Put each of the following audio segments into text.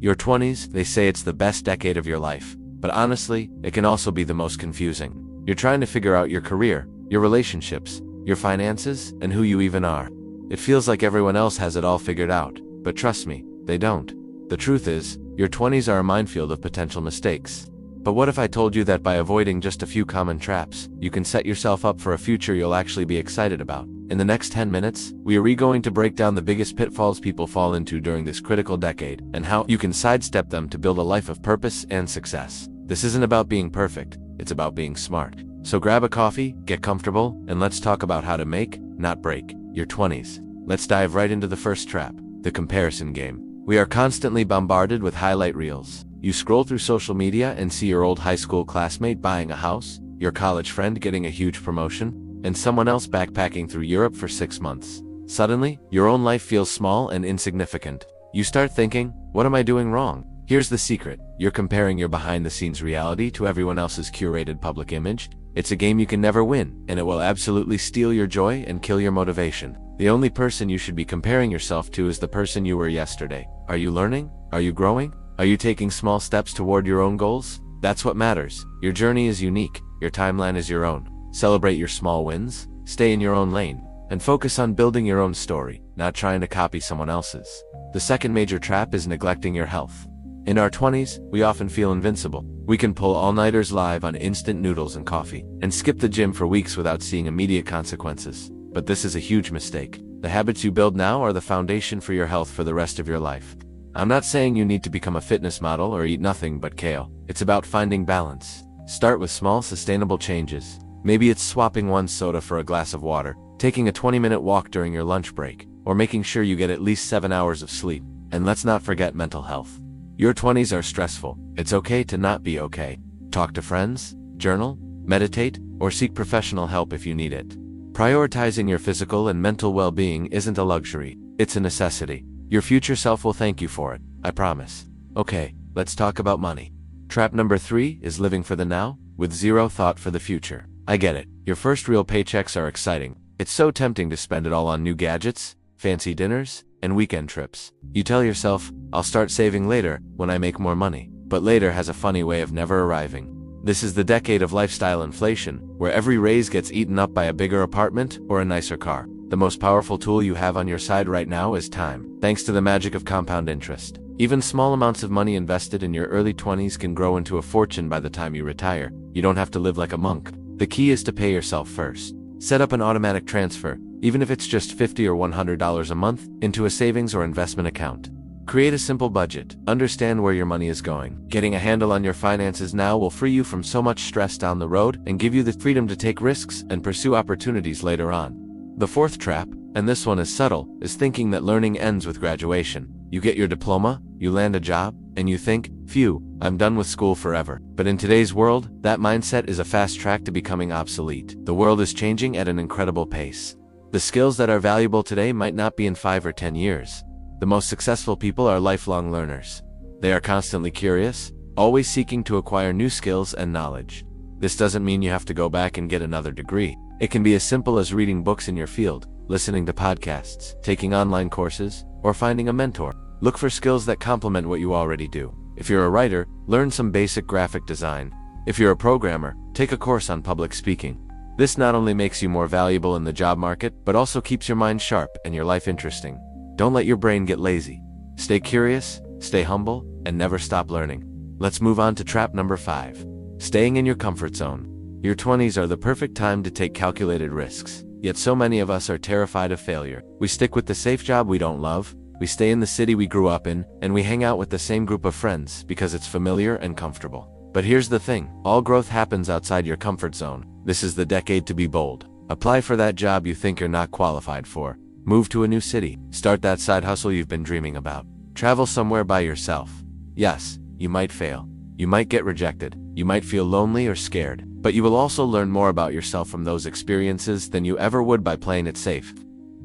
Your 20s, they say it's the best decade of your life. But honestly, it can also be the most confusing. You're trying to figure out your career, your relationships, your finances, and who you even are. It feels like everyone else has it all figured out, but trust me, they don't. The truth is, your 20s are a minefield of potential mistakes. But what if I told you that by avoiding just a few common traps, you can set yourself up for a future you'll actually be excited about? In the next 10 minutes, we are going to break down the biggest pitfalls people fall into during this critical decade, and how you can sidestep them to build a life of purpose and success. This isn't about being perfect, it's about being smart. So grab a coffee, get comfortable, and let's talk about how to make, not break, your 20s. Let's dive right into the first trap, the comparison game. We are constantly bombarded with highlight reels. You scroll through social media and see your old high school classmate buying a house, your college friend getting a huge promotion, and someone else backpacking through Europe for 6 months. Suddenly, your own life feels small and insignificant. You start thinking, what am I doing wrong? Here's the secret. You're comparing your behind-the-scenes reality to everyone else's curated public image. It's a game you can never win, and it will absolutely steal your joy and kill your motivation. The only person you should be comparing yourself to is the person you were yesterday. Are you learning? Are you growing? Are you taking small steps toward your own goals? That's what matters. Your journey is unique. Your timeline is your own. Celebrate your small wins, stay in your own lane, and focus on building your own story, not trying to copy someone else's. The second major trap is neglecting your health. In our 20s, we often feel invincible. We can pull all-nighters live on instant noodles and coffee, and skip the gym for weeks without seeing immediate consequences. But this is a huge mistake. The habits you build now are the foundation for your health for the rest of your life. I'm not saying you need to become a fitness model or eat nothing but kale. It's about finding balance. Start with small, sustainable changes. Maybe it's swapping one soda for a glass of water, taking a 20-minute walk during your lunch break, or making sure you get at least 7 hours of sleep. And let's not forget mental health. Your 20s are stressful. It's okay to not be okay. Talk to friends, journal, meditate, or seek professional help if you need it. Prioritizing your physical and mental well-being isn't a luxury, it's a necessity. Your future self will thank you for it, I promise. Okay, let's talk about money. Trap number 3 is living for the now, with zero thought for the future. I get it, your first real paychecks are exciting. It's so tempting to spend it all on new gadgets, fancy dinners, and weekend trips. You tell yourself, I'll start saving later, when I make more money. But later has a funny way of never arriving. This is the decade of lifestyle inflation, where every raise gets eaten up by a bigger apartment or a nicer car. The most powerful tool you have on your side right now is time, thanks to the magic of compound interest. Even small amounts of money invested in your early 20s can grow into a fortune by the time you retire. You don't have to live like a monk. The key is to pay yourself first. Set up an automatic transfer, even if it's just $50 or $100 a month, into a savings or investment account. Create a simple budget. Understand where your money is going. Getting a handle on your finances now will free you from so much stress down the road and give you the freedom to take risks and pursue opportunities later on. The fourth trap, and this one is subtle, is thinking that learning ends with graduation. You get your diploma, you land a job, and you think, phew, I'm done with school forever. But in today's world, that mindset is a fast track to becoming obsolete. The world is changing at an incredible pace. The skills that are valuable today might not be in 5 or 10 years. The most successful people are lifelong learners. They are constantly curious, always seeking to acquire new skills and knowledge. This doesn't mean you have to go back and get another degree. It can be as simple as reading books in your field, listening to podcasts, taking online courses, or finding a mentor. Look for skills that complement what you already do. If you're a writer, learn some basic graphic design. If you're a programmer, take a course on public speaking. This not only makes you more valuable in the job market, but also keeps your mind sharp and your life interesting. Don't let your brain get lazy. Stay curious, stay humble, and never stop learning. Let's move on to trap number 5. Staying in your comfort zone. Your 20s are the perfect time to take calculated risks. Yet so many of us are terrified of failure. We stick with the safe job we don't love, we stay in the city we grew up in, and we hang out with the same group of friends because it's familiar and comfortable. But here's the thing, all growth happens outside your comfort zone. This is the decade to be bold. Apply for that job you think you're not qualified for. Move to a new city. Start that side hustle you've been dreaming about. Travel somewhere by yourself. Yes, you might fail. You might get rejected. You might feel lonely or scared. But you will also learn more about yourself from those experiences than you ever would by playing it safe.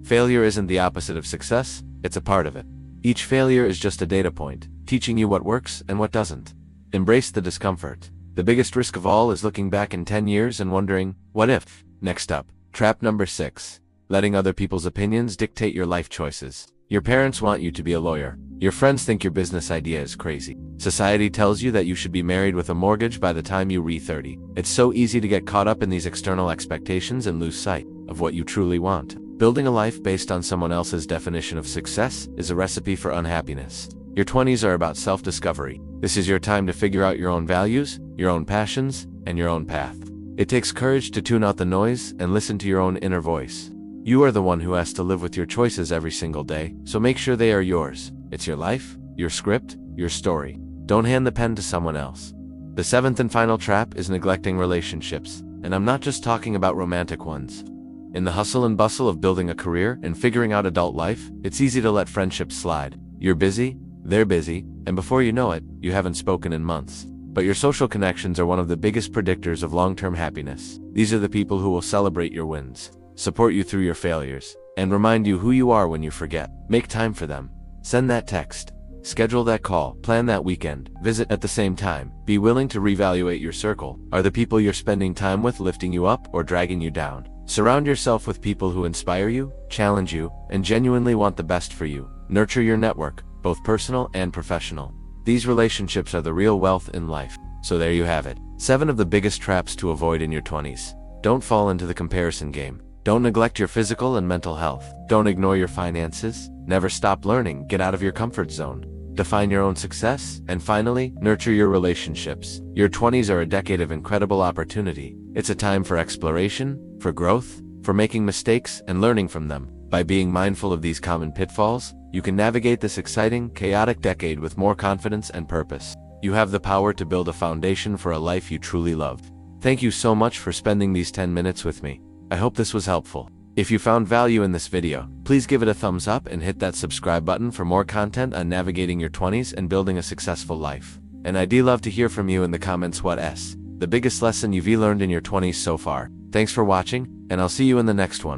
Failure isn't the opposite of success, it's a part of it. Each failure is just a data point, teaching you what works and what doesn't. Embrace the discomfort. The biggest risk of all is looking back in 10 years and wondering, what if? Next up, trap number 6. Letting other people's opinions dictate your life choices. Your parents want you to be a lawyer. Your friends think your business idea is crazy. Society tells you that you should be married with a mortgage by the time you reach 30. It's so easy to get caught up in these external expectations and lose sight of what you truly want. Building a life based on someone else's definition of success is a recipe for unhappiness. Your 20s are about self-discovery. This is your time to figure out your own values, your own passions, and your own path. It takes courage to tune out the noise and listen to your own inner voice. You are the one who has to live with your choices every single day, so make sure they are yours. It's your life, your script, your story. Don't hand the pen to someone else. The seventh and final trap is neglecting relationships, and I'm not just talking about romantic ones. In the hustle and bustle of building a career and figuring out adult life, it's easy to let friendships slide. You're busy, they're busy, and before you know it, you haven't spoken in months. But your social connections are one of the biggest predictors of long-term happiness. These are the people who will celebrate your wins, support you through your failures, and remind you who you are when you forget. Make time for them. Send that text. Schedule that call, plan that weekend, visit at the same time. Be willing to reevaluate your circle. Are the people you're spending time with lifting you up or dragging you down? Surround yourself with people who inspire you, challenge you, and genuinely want the best for you. Nurture your network, both personal and professional. These relationships are the real wealth in life. So there you have it. 7 of the biggest traps to avoid in your 20s. Don't fall into the comparison game. Don't neglect your physical and mental health. Don't ignore your finances. Never stop learning. Get out of your comfort zone. Define your own success. And finally, nurture your relationships. Your 20s are a decade of incredible opportunity. It's a time for exploration, for growth, for making mistakes and learning from them. By being mindful of these common pitfalls, you can navigate this exciting, chaotic decade with more confidence and purpose. You have the power to build a foundation for a life you truly love. Thank you so much for spending these 10 minutes with me. I hope this was helpful. If you found value in this video, please give it a thumbs up and hit that subscribe button for more content on navigating your 20s and building a successful life. And I'd love to hear from you in the comments the biggest lesson you've learned in your 20s so far. Thanks for watching, and I'll see you in the next one.